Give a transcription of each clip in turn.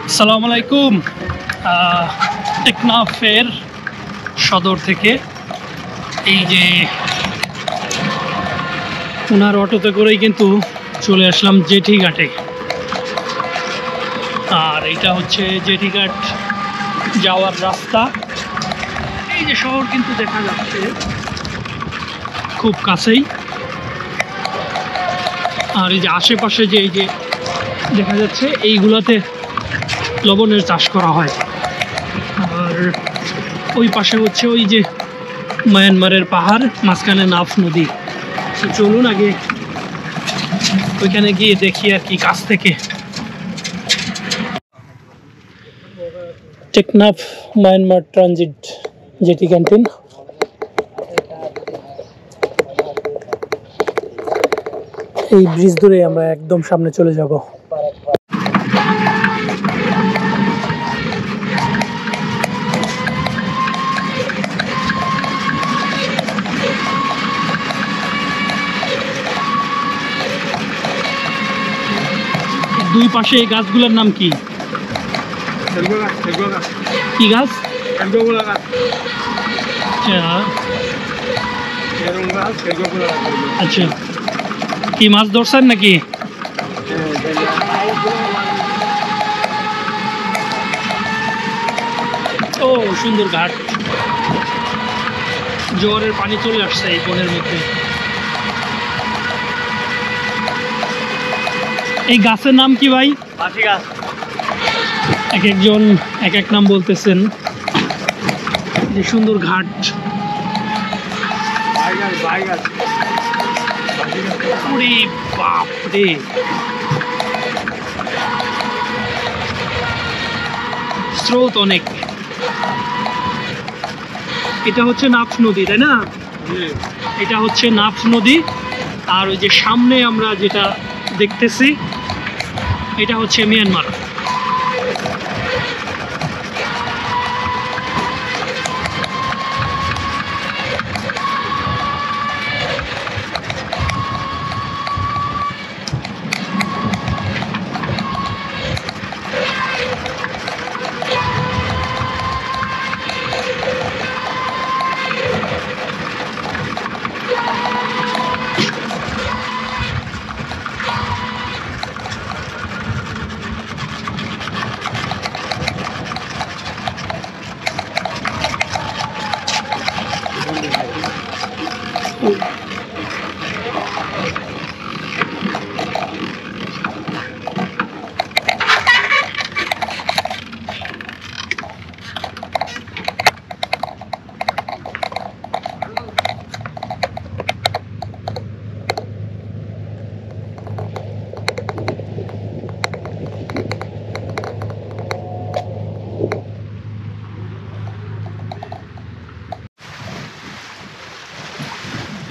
আসসালামু আলাইকুম। টেকনাফের সদর থেকে এই যে ওনার অটোতে করেই কিন্তু চলে আসলাম জেটি ঘাটে। আর এটা হচ্ছে জেটি ঘাট যাওয়ার রাস্তা। এই যে শহর কিন্তু দেখা যাচ্ছে খুব কাছেই। আর এই যে আশেপাশে যে এই যে দেখা যাচ্ছে এইগুলাতে লবণের চাষ করা হয়। আর ওই পাশে হচ্ছে ওই যে মায়ানমারের পাহাড়, মাঝখানে নাফ নদী। তো চলুন আগে ওইখানে গিয়ে দেখি আর কি কাছ থেকে। Teknaf Myanmar transit jetty canteen. এই ব্রিজ ধরে আমরা একদম সামনে চলে যাব। দুই পাশে এই গাছগুলোর নাম কি? কি গাছ? আচ্ছা, কি মাছ ধরছেন নাকি? ও সুন্দর ঘাট, জোয়ারের পানি চলে আসছে এই বনের মধ্যে। এই গাছের নাম কি ভাই? এক একজন এক এক নাম বলতেছেন। যে সুন্দর ঘাট, বাপরে স্রোত অনেক। এটা হচ্ছে নাফ নদী, তাই না? এটা হচ্ছে নাফ নদী। আর ওই যে সামনে আমরা যেটা দেখতেছি এটা হচ্ছে মিয়ানমার।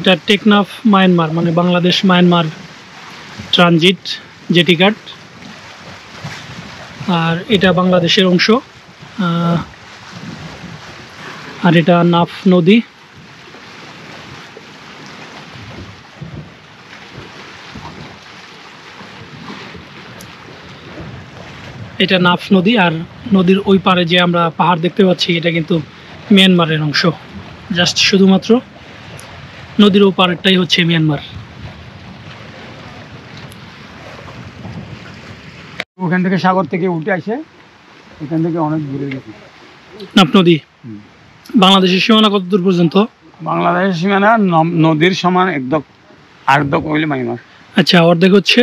এটা টেকনাফ মায়ানমার, মানে বাংলাদেশ মায়ানমার ট্রানজিট জেটি ঘাট। আর এটা বাংলাদেশের অংশ। আর এটা নাফ নদী। এটা নাফ নদী। আর নদীর ওই পারে যে আমরা পাহাড় দেখতে পাচ্ছি এটা কিন্তু মিয়ানমারের অংশ। জাস্ট শুধুমাত্র নদীর ও পারেরটাই হচ্ছে মিয়ানমার। ওখান থেকে সাগর থেকে উঠে আসে, এখান থেকে অনেক দূরে গেছে নাফ নদী। বাংলাদেশের সীমানা কত দূর পর্যন্ত? বাংলাদেশের সীমানা নদীর সমান একদক আর্ধক হইলে মায়ানমার। আচ্ছা, অর্ধেক হচ্ছে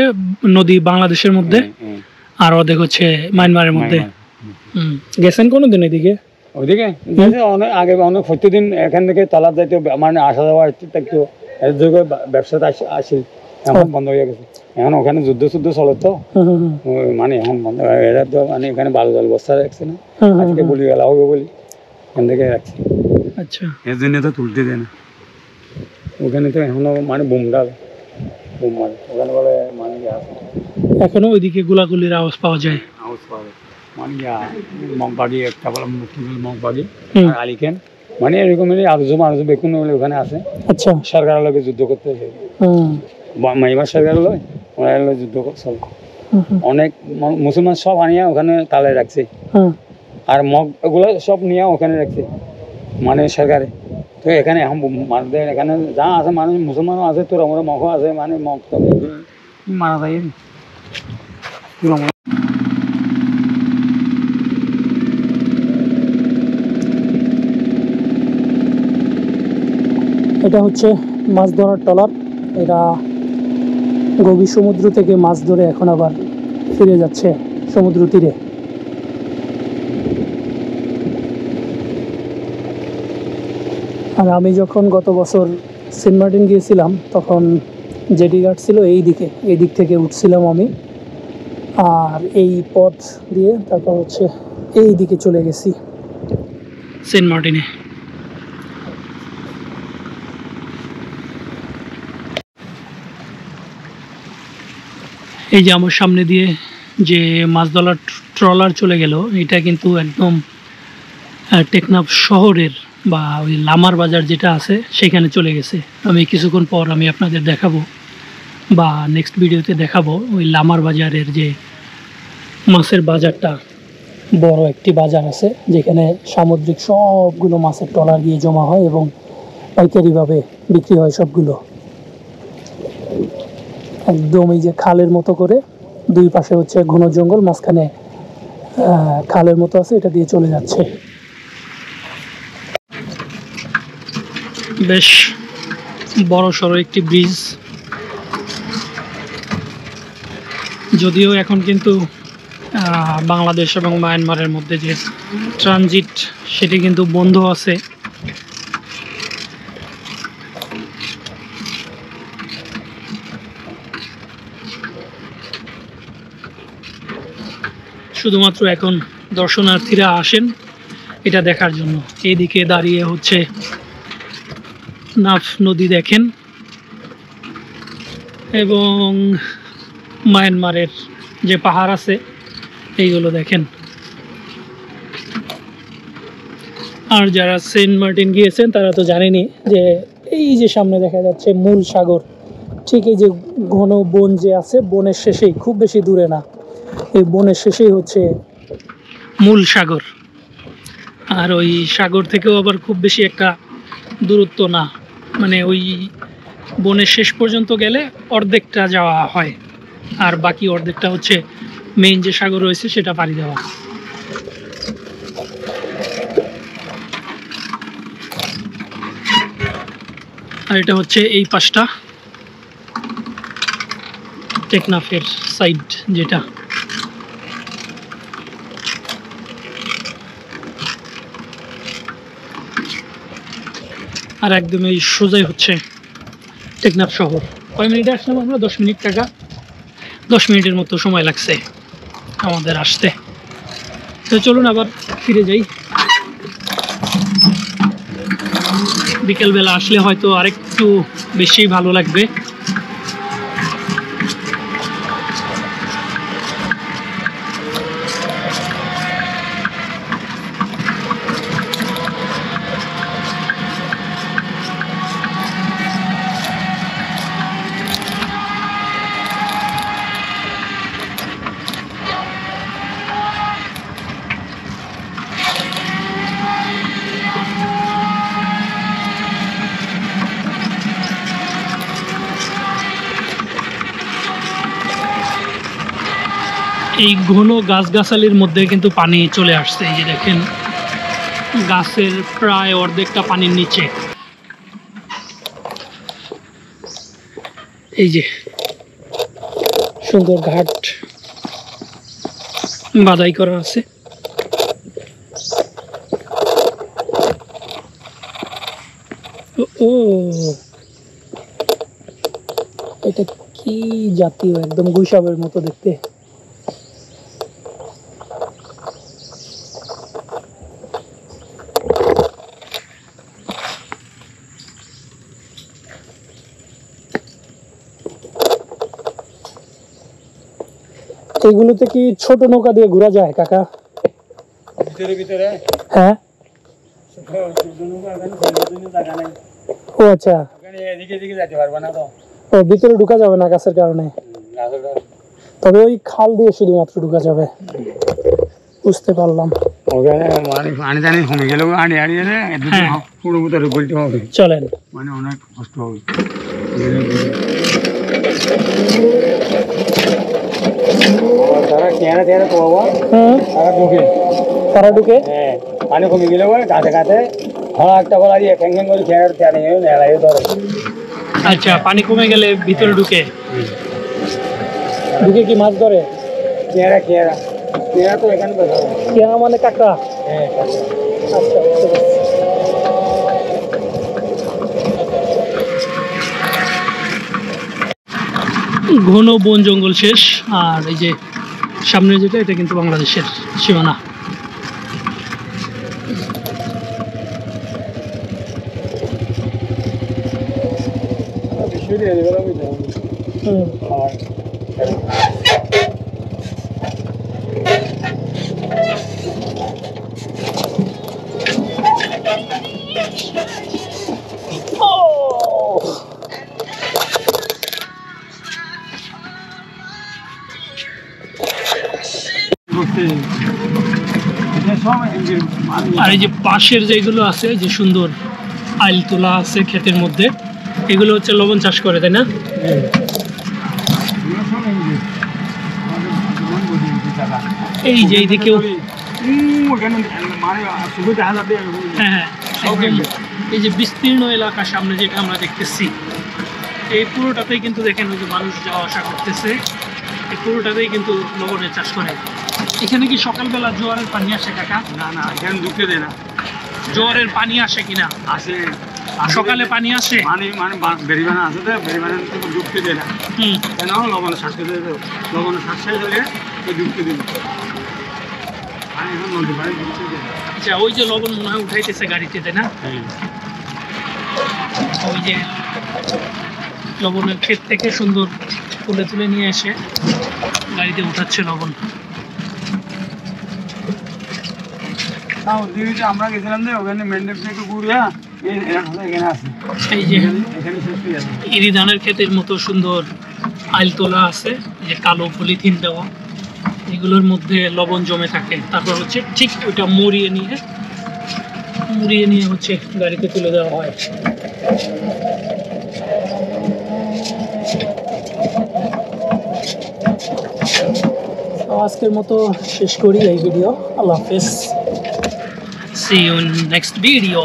নদী বাংলাদেশের মধ্যে আর অর্ধেক হচ্ছে মায়ানমারের মধ্যে। গেছেন কোনোদিন এদিকে? ওইদিকে অনেক আগে, অনেক প্রতিদিন এখান থেকে তালাব যাইতে, মানে আসা যাওয়া থাকতো। এর যুগে ব্যবসাতে আসি, এখন বন্ধ হয়ে গেছে। এখন ওখানে যুদ্ধ চলে তো, মানে এখন বন্ধ। এরা তো মানে এখানে বালু জল বস্তা রাখছে না, আজকে বলি গেলা হবে বলি এখান থেকে রাখছে। আচ্ছা, এর জন্য তো তুলতে দেয় না। ওখানে তো এখনো মানে বোম মারে ওখানে বলে, মানে এখনো ওইদিকে গোলাগুলির আওয়াজ পাওয়া যায়। আওয়াজ পাওয়া যায়, মানে মগবাড়ি একটা বলে, মগবাড়ি আলিকেন, মানে এরকম আরজু বেকুন ওখানে আছে। আচ্ছা, সরকারের লোকে যুদ্ধ করতে মাইবার সরকার হলো ওরা হলো যুদ্ধ চলে অনেক মুসলমান সব আনিয়া ওখানে তালে রাখছে আর মগ এগুলো সব নিয়ে ওখানে রাখছে মানে সরকারে তো এখানে এখন মানুষদের এখানে যা আছে মানুষ মুসলমানও আছে তোর আমার মগও আছে মানে মগ তো মারা যায় এটা হচ্ছে মাছ ধরার ট্রলার। এরা গভীর সমুদ্র থেকে মাছ ধরে এখন আবার ফিরে যাচ্ছে সমুদ্র তীরে। আর আমি যখন গত বছর সেন্ট মার্টিন গিয়েছিলাম তখন জেটি ঘাট ছিল এই দিক থেকে উঠছিলাম আমি, আর এই পথ দিয়ে তারপর হচ্ছে এই দিকে চলে গেছি সেন্ট মার্টিনে। এই যে আমার সামনে দিয়ে যে মাছ ধরার ট্রলার চলে গেল, এটা কিন্তু একদম টেকনাফ শহরের বা ওই লামার বাজার যেটা আছে সেখানে চলে গেছে। আমি কিছুক্ষণ পর আমি আপনাদের দেখাবো বা নেক্সট ভিডিওতে দেখাবো ওই লামার বাজারের যে মাছের বাজারটা, বড় একটি বাজার আছে যেখানে সামুদ্রিক সবগুলো মাছের ট্রলার গিয়ে জমা হয় এবং পাইকারিভাবে বিক্রি হয় সবগুলো। একদম এই যে খালের মতো করে দুই পাশে হচ্ছে ঘন জঙ্গল, মাঝখানে খালের মতো আছে, এটা দিয়ে চলে যাচ্ছে। বেশ বড় সড়ো একটি ব্রিজ, যদিও এখন কিন্তু বাংলাদেশ এবং মায়ানমারের মধ্যে যে ট্রানজিট সেটি কিন্তু বন্ধ আছে। শুধুমাত্র এখন দর্শনার্থীরা আসেন এটা দেখার জন্য। এইদিকে দাঁড়িয়ে হচ্ছে নাফ নদী দেখেন এবং মায়ানমারের যে পাহাড় আছে এইগুলো দেখেন। আর যারা সেন্ট মার্টিন গিয়েছেন তারা তো জানেনই যে এই যে সামনে দেখা যাচ্ছে মূল সাগর, ঠিক এই যে ঘন বন যে আছে বনের শেষেই, খুব বেশি দূরে না, এই বনের শেষেই হচ্ছে মূল সাগর। আর ওই সাগর থেকেও আবার খুব বেশি একটা দূরত্ব না, মানে ওই বনের শেষ পর্যন্ত গেলে অর্ধেকটা যাওয়া হয় আর বাকি অর্ধেকটা হচ্ছে মেইন যে সাগর রয়েছে সেটা পাড়ি দেওয়া। আর এটা হচ্ছে এই পাশটা টেকনাফের সাইড যেটা। আর একদম এই সোজাই হচ্ছে টেকনাফ শহর। কয় মিনিটে আসলাম আমরা? 10 মিনিট টাকা, 10 মিনিটের মতো সময় লাগছে আমাদের আসতে। তো চলুন আবার ফিরে যাই। বিকেলবেলা আসলে হয়তো আরেকটু বেশি ভালো লাগবে। এই ঘন গাছগাছালির মধ্যে কিন্তু পানি চলে আসছে। এই যে দেখেন গাছের প্রায় অর্ধেকটা পানির নিচে। এই যে সুন্দর ঘাট বাধাই করা আছে। ও এটা কি জাতীয়, একদম গুইসাবের মতো দেখতে। এগুলোতে কি ছোট নৌকা দিয়ে ঘোরা যায় কাকা? ভিতরে হ্যাঁ, ও আচ্ছা, এদিকে যেতে পারবে না তো। ও ভিতরে ঢোকা যাবে না গাছের কারণে, তবে ওই খাল দিয়ে শুধুমাত্র ঢোকা যাবে। বুঝতে পারলাম। ওখানে মানে পানি টানি কমে গেলে আনি আনিয়ে পুরো ভিতরে বলতে হবে, চলেন। মানে অনেক কষ্ট হবে। তারা কেনা টেনা পাবো, তারা ঢুকে হ্যাঁ পানি কমে গেলে কাছে কাছে একটা বলা দিয়ে খ্যাং খ্যাং করে খেয়ার টেনে নেড়াই ধরে। আচ্ছা, পানি কমে গেলে ভিতরে ঢুকে ঢুকে কি মাছ ধরে? কেয়ারা কেয়ারা কেয়ারা তো এখানে কেনা মানে কাঁকড়া। হ্যাঁ আচ্ছা, বুঝতে পারছি। ঘন বন জঙ্গল শেষ, আর এই যে সামনে যেটা, এটা কিন্তু বাংলাদেশের সীমানা। আর এই যে পাশের যেগুলো আছে, যে সুন্দর আইল তোলা আছে ক্ষেতের মধ্যে, এগুলো হচ্ছে লবণ চাষ করে, তাই না? এই যে এইদিকেও, হ্যাঁ, এই যে বিস্তীর্ণ এলাকা সামনে যেটা আমরা দেখতেছি, এই পুরোটাতেই কিন্তু দেখেন ওই যে মানুষ যাওয়া আসা করতেছে, এই পুরোটাতেই কিন্তু লবণের চাষ করে। এখানে কি সকালবেলা জোয়ারের পানি আসে কাকা? না না, এখানে ঢুকতে দেয় না। জোয়ারের পানি আসে কিনা? আসে, সকালে পানি আসে, পানি মানে বেরিবানা আছে তো, বেরিবানা ঢুকতে দেয় না। কেন? লবণের শ্বাস খেতে দেয়, লবণের শ্বাস শেষ হলে ঢুকতে দিল। পানি এখন নদী পানি ঢুকতে দেয়। আচ্ছা, ওই যে লবণ মনে হয় উঠাইতেছে গাড়িতে, তাই না? ওই যে লবণের ক্ষেত থেকে সুন্দর তুলে তুলে নিয়ে এসে গাড়িতে উঠাচ্ছে লবণ। আমরা গেছিলাম যে ওখানে মেন্ডেপ থেকে ঘুরিয়া এখানে আছে, এই যে এখানে শেষ হয়ে যাবে। ইরি ধানের ক্ষেতের মতো সুন্দর আইল তোলা আছে, যে কালো পলিথিন দেওয়া, এগুলোর মধ্যে লবণ জমে থাকে। তারপর হচ্ছে ঠিক ওইটা মুড়িয়ে নিয়ে হচ্ছে গাড়িতে তুলে দেওয়া হয়। আজকের মতো শেষ করি এই ভিডিও। আল্লাহ হাফেজ, see you in next video.